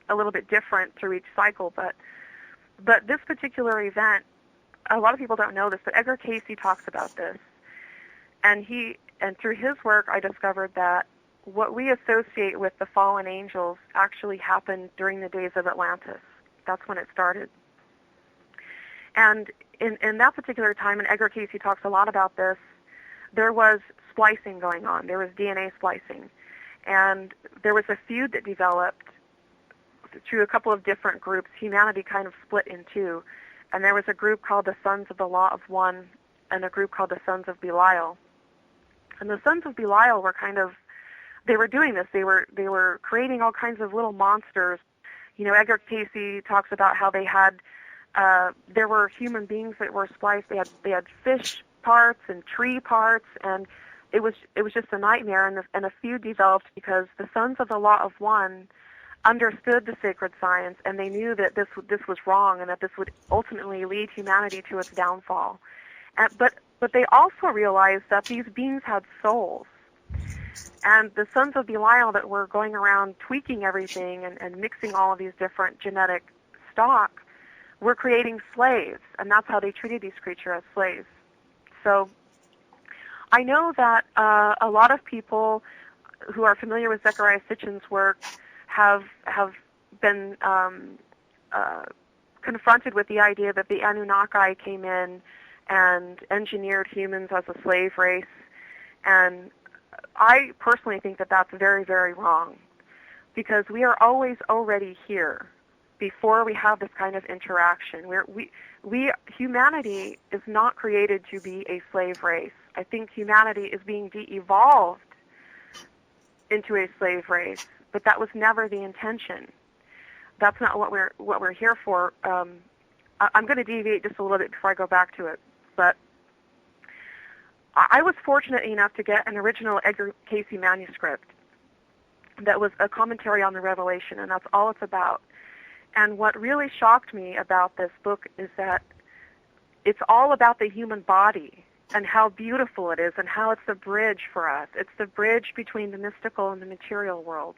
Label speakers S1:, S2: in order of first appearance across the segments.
S1: a little bit different through each cycle, but this particular event, a lot of people don't know this, but Edgar Cayce talks about this, and through his work, I discovered that what we associate with the fallen angels actually happened during the days of Atlantis. That's when it started. And in that particular time, and Edgar Cayce talks a lot about this, there was splicing going on. There was DNA splicing. And there was a feud that developed through a couple of different groups. Humanity kind of split in two. And there was a group called the Sons of the Law of One and a group called the Sons of Belial. And the Sons of Belial were they were doing this. They were creating all kinds of little monsters. Edgar Cayce talks about how they had, there were human beings that were spliced. They had fish parts and tree parts, and it was just a nightmare. And a feud developed because the Sons of the Law of One understood the sacred science, and they knew that this was wrong, and that this would ultimately lead humanity to its downfall. But they also realized that these beings had souls. And the Sons of Belial that were going around tweaking everything and mixing all of these different genetic stock were creating slaves, and that's how they treated these creatures as slaves. So I know that a lot of people who are familiar with Zecharia Sitchin's work have been confronted with the idea that the Anunnaki came in and engineered humans as a slave race, and I personally think that that's very, very wrong, because we are always already here before we have this kind of interaction. Humanity is not created to be a slave race. I think humanity is being de-evolved into a slave race, but that was never the intention. That's not what we're here for. I'm going to deviate just a little bit before I go back to it, but I was fortunate enough to get an original Edgar Cayce manuscript that was a commentary on the Revelation, and that's all it's about. And what really shocked me about this book is that it's all about the human body and how beautiful it is and how it's the bridge for us. It's the bridge between the mystical and the material world.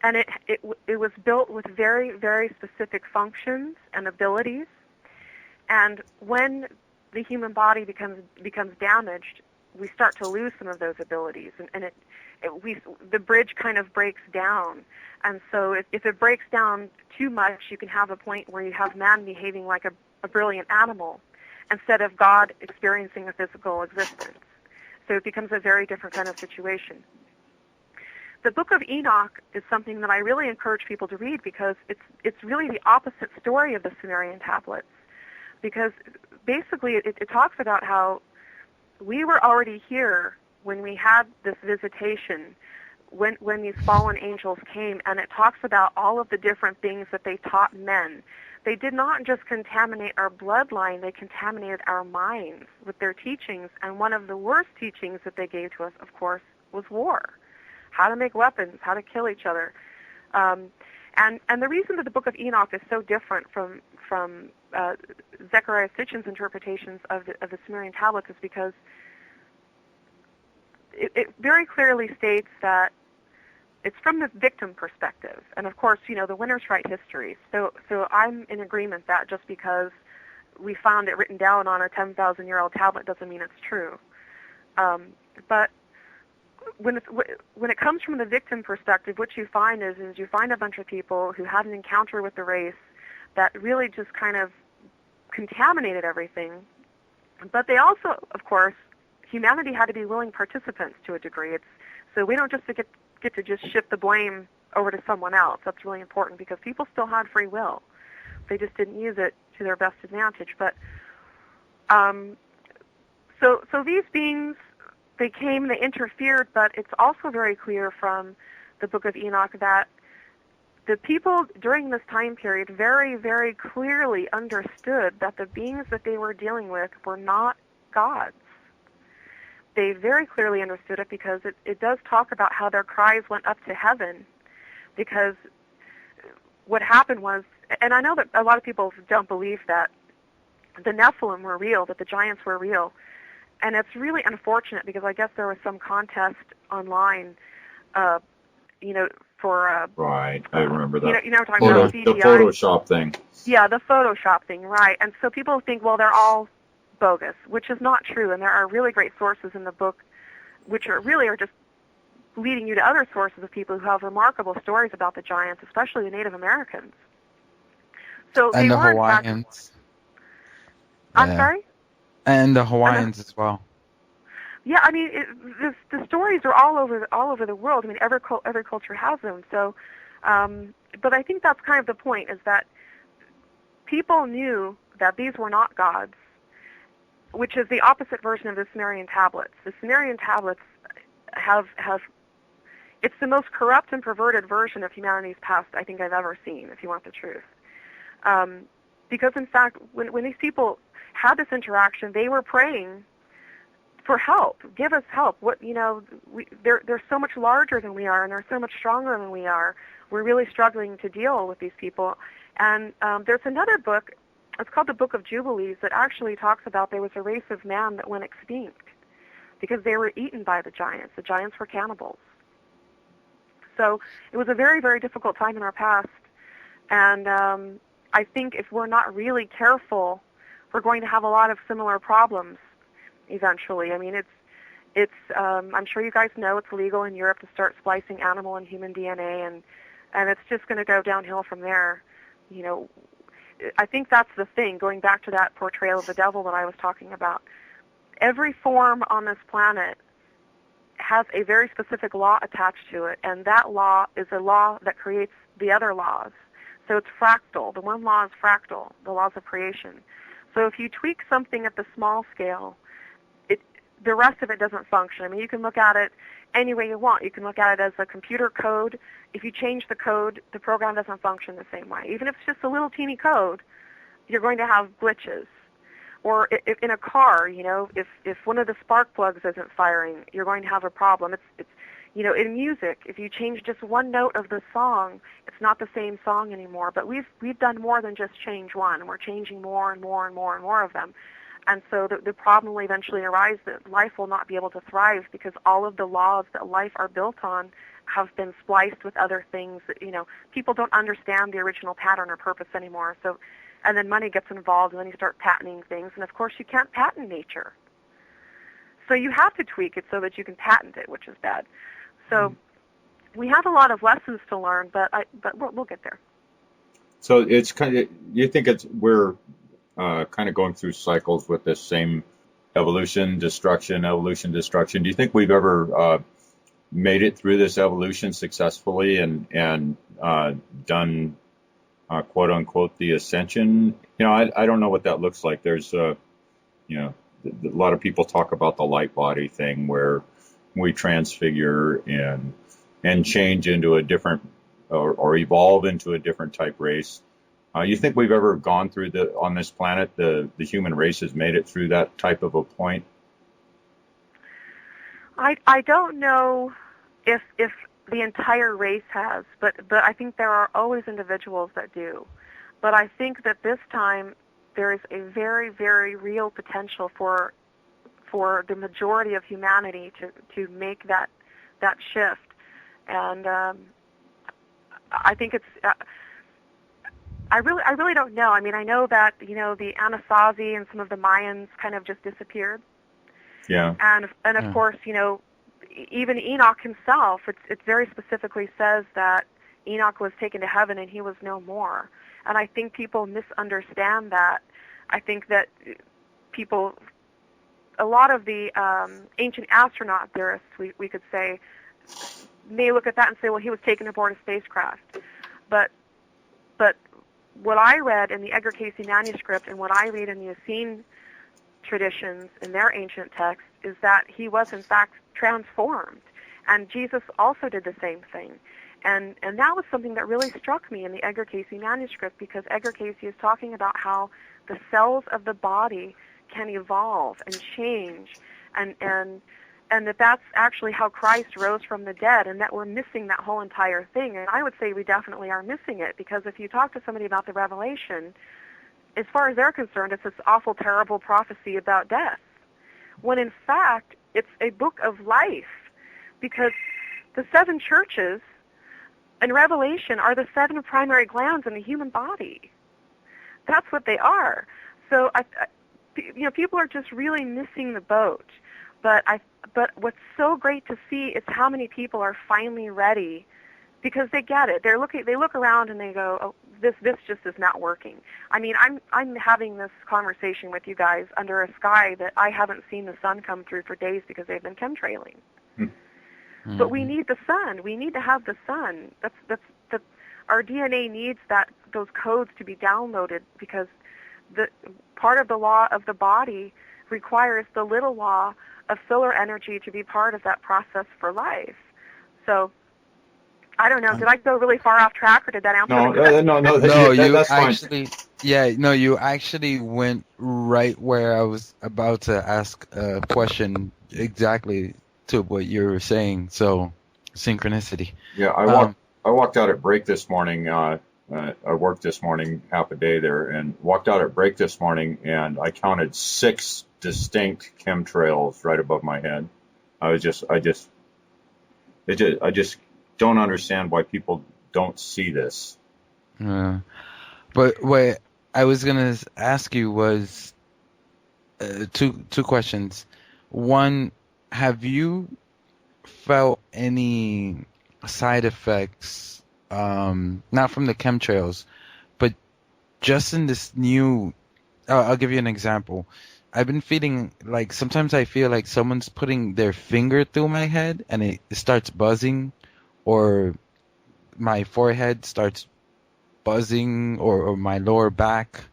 S1: And it was built with very, very specific functions and abilities. And when the human body becomes damaged, we start to lose some of those abilities, and the bridge kind of breaks down. And so if it breaks down too much, you can have a point where you have man behaving like a brilliant animal instead of God experiencing a physical existence. So it becomes a very different kind of situation. The Book of Enoch is something that I really encourage people to read, because it's really the opposite story of the Sumerian tablets. Because basically it talks about how we were already here when we had this visitation, when these fallen angels came, and it talks about all of the different things that they taught men. They did not just contaminate our bloodline, they contaminated our minds with their teachings, and one of the worst teachings that they gave to us, of course, was war. How to make weapons, how to kill each other. And the reason that the Book of Enoch is so different from Zecharia Sitchin's interpretations of the Sumerian tablets is because it very clearly states that it's from the victim perspective. And of course, the winners write history. So I'm in agreement that just because we found it written down on a 10,000-year-old tablet doesn't mean it's true. But when it comes from the victim perspective, what you find is you find a bunch of people who had an encounter with the race that really just kind of contaminated everything. But they also, of course, humanity had to be willing participants to a degree. So we don't just get to just shift the blame over to someone else. That's really important, because people still had free will. They just didn't use it to their best advantage. But so these beings, they came, they interfered, but it's also very clear from the Book of Enoch that the people during this time period very, very clearly understood that the beings that they were dealing with were not gods. They very clearly understood it, because it does talk about how their cries went up to heaven, because what happened was, and I know that a lot of people don't believe that the Nephilim were real, that the giants were real, and it's really unfortunate, because I guess there was some contest online,
S2: Right, I remember that.
S1: You know what I'm talking about,
S2: the Photoshop thing.
S1: Yeah, the Photoshop thing, right. And so people think, well, they're all bogus, which is not true. And there are really great sources in the book which are just leading you to other sources of people who have remarkable stories about the giants, especially the Native Americans. So
S3: and
S1: they
S3: the
S1: were
S3: Hawaiians.
S1: I'm sorry?
S3: And the Hawaiians as well.
S1: Yeah, I mean, the stories are all over the world. I mean, every culture has them. So, but I think that's kind of the point, is that people knew that these were not gods, which is the opposite version of the Sumerian tablets. The Sumerian tablets have it's the most corrupt and perverted version of humanity's past I think I've ever seen, if you want the truth. Because in fact, when these people had this interaction, they were praying for help. Give us help. They're so much larger than we are, and they're so much stronger than we are. We're really struggling to deal with these people. And there's another book, it's called the Book of Jubilees, that actually talks about there was a race of man that went extinct because they were eaten by the giants. The giants were cannibals. So it was a very, very difficult time in our past. And I think if we're not really careful, we're going to have a lot of similar problems eventually. I mean, it's I'm sure you guys know it's legal in Europe to start splicing animal and human DNA, and it's just going to go downhill from there. I think that's the thing, going back to that portrayal of the devil that I was talking about. Every form on this planet has a very specific law attached to it, and that law is a law that creates the other laws. So it's fractal. The one law is fractal, the laws of creation. So if you tweak something at the small scale, the rest of it doesn't function. I mean, you can look at it any way you want. You can look at it as a computer code. If you change the code, the program doesn't function the same way. Even if it's just a little teeny code, you're going to have glitches. Or if in a car, if one of the spark plugs isn't firing, you're going to have a problem. It's in music, if you change just one note of the song, it's not the same song anymore. But we've done more than just change one. We're changing more and more and more and more of them. And so the problem will eventually arise that life will not be able to thrive because all of the laws that life are built on have been spliced with other things that, people don't understand the original pattern or purpose anymore. So, and then money gets involved, and then you start patenting things. And of course, you can't patent nature. So you have to tweak it so that you can patent it, which is bad. So we have a lot of lessons to learn, but we'll get there.
S2: So it's kind of, you think we're kind of going through cycles with this same evolution, destruction. Do you think we've ever made it through this evolution successfully and done quote unquote the ascension? I don't know what that looks like. There's a lot of people talk about the light body thing where we transfigure and change into a different or evolve into a different type race. You think we've ever gone through on this planet, the human race has made it through that type of a point?
S1: I don't know if the entire race has, but I think there are always individuals that do. But I think that this time there is a very, very real potential for the majority of humanity to make that shift. And I think it's I really don't know. I mean, I know that the Anasazi and some of the Mayans kind of just disappeared.
S2: Yeah.
S1: And of course, even Enoch himself, it very specifically says that Enoch was taken to heaven and he was no more. And I think people misunderstand that. I think that a lot of the ancient astronaut theorists, we could say, may look at that and say, well, he was taken aboard a spacecraft. But what I read in the Edgar Cayce manuscript and what I read in the Essene traditions in their ancient texts is that he was in fact transformed. And Jesus also did the same thing. And that was something that really struck me in the Edgar Cayce manuscript, because Edgar Cayce is talking about how the cells of the body can evolve and change, and that's actually how Christ rose from the dead, and that we're missing that whole entire thing. And I would say we definitely are missing it, because if you talk to somebody about the Revelation, as far as they're concerned, it's this awful, terrible prophecy about death, when in fact it's a book of life, because the seven churches, in Revelation are the 7 primary glands in the human body. That's what they are. So, people are just really missing the boat. But what's so great to see is how many people are finally ready, because they get it. They look around and they go, oh, this just is not working. I mean, I'm having this conversation with you guys under a sky that I haven't seen the sun come through for days because they've been chemtrailing. Mm-hmm. But we need the sun. We need to have the sun. That's our DNA needs those codes to be downloaded, because the part of the law of the body requires the little law of solar energy to be part of that process for life. So, I don't know. Did I go really far off track, or did that answer?
S2: That's
S3: actually,
S2: fine.
S3: You actually went right where I was about to ask a question exactly to what you were saying. So, synchronicity.
S2: Yeah, I walked out at break this morning. I worked this morning, half a day there, and walked out at break this morning, and I counted 6 distinct chemtrails right above my head. I just don't understand why people don't see this.
S3: But what I was gonna ask you was two questions. One, have you felt any side effects, not from the chemtrails, but just in this new? I'll give you an example. I've been feeling like sometimes I feel like someone's putting their finger through my head and it starts buzzing, or my forehead starts buzzing, or my lower back.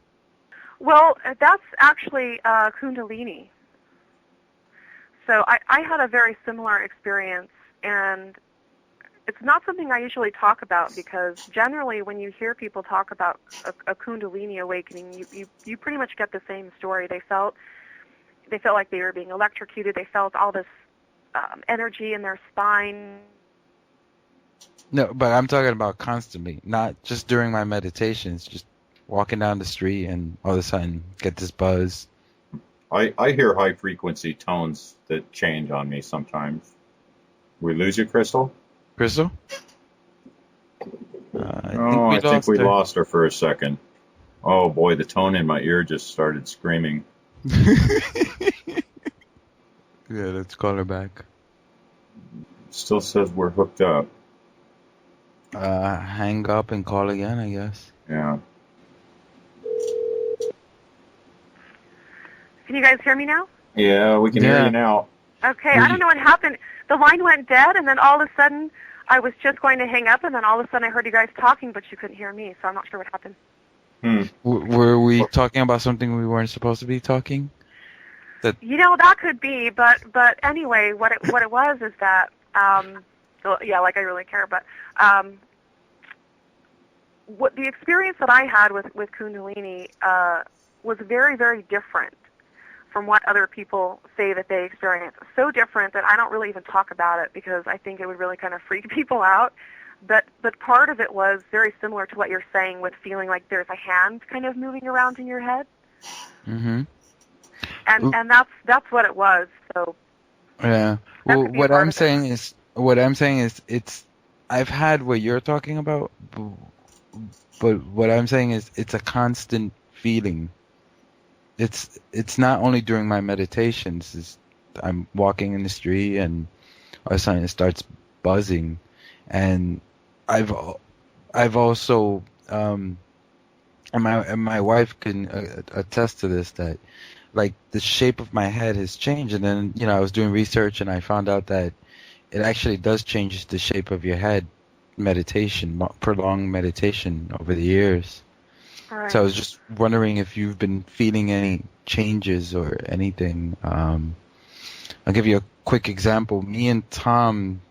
S1: Well, that's actually Kundalini. So I had a very similar experience, and it's not something I usually talk about, because generally when you hear people talk about a Kundalini awakening, you pretty much get the same story. They felt like they were being electrocuted. They felt all this energy in their spine.
S3: No, but I'm talking about constantly, not just during my meditations, just walking down the street and all of a sudden get this buzz.
S2: I hear high frequency tones that change on me sometimes. We lose you, Crystal?
S3: Crystal?
S2: I think we lost her for a second. Oh boy, the tone in my ear just started screaming.
S3: Yeah, let's call her back.
S2: Still says we're hooked up.
S3: Hang up and call again, I guess.
S2: Yeah.
S1: Can you guys hear me now?
S2: Yeah, we can hear you now.
S1: Okay, I don't know what happened. The line went dead, and then all of a sudden, I was just going to hang up, and then all of a sudden I heard you guys talking, but you couldn't hear me, so I'm not sure what happened.
S3: Were we talking about something we weren't supposed to be talking?
S1: That could be, but anyway, what it was is that, like I really care, but what the experience that I had with Kundalini was very, very different from what other people say that they experience. So different that I don't really even talk about it, because I think it would really kind of freak people out. But part of it was very similar to what you're saying, with feeling like there's a hand kind of moving around in your head.
S3: Mm-hmm.
S1: And that's what it was. So
S3: yeah. Well, what I'm saying is it's I've had what you're talking about, but what I'm saying is it's a constant feeling. It's not only during my meditations. I'm walking in the street and all of a sudden it starts buzzing, and I've also and my wife can attest to this, that like the shape of my head has changed, and then I was doing research and I found out that it actually does change the shape of your head. Prolonged meditation over the years. Right. So I was just wondering if you've been feeling any changes or anything. I'll give you a quick example. Me and Tom,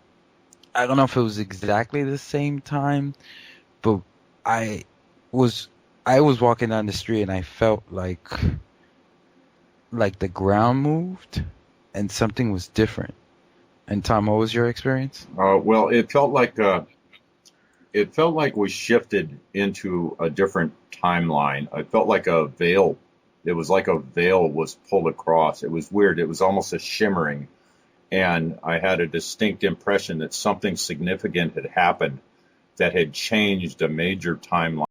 S3: I don't know if it was exactly the same time, but I was walking down the street and I felt like the ground moved and something was different. And Tom, what was your experience?
S2: Well, it felt like we shifted into a different timeline. I felt like a veil. It was like a veil was pulled across. It was weird. It was almost a shimmering. And I had a distinct impression that something significant had happened that had changed a major timeline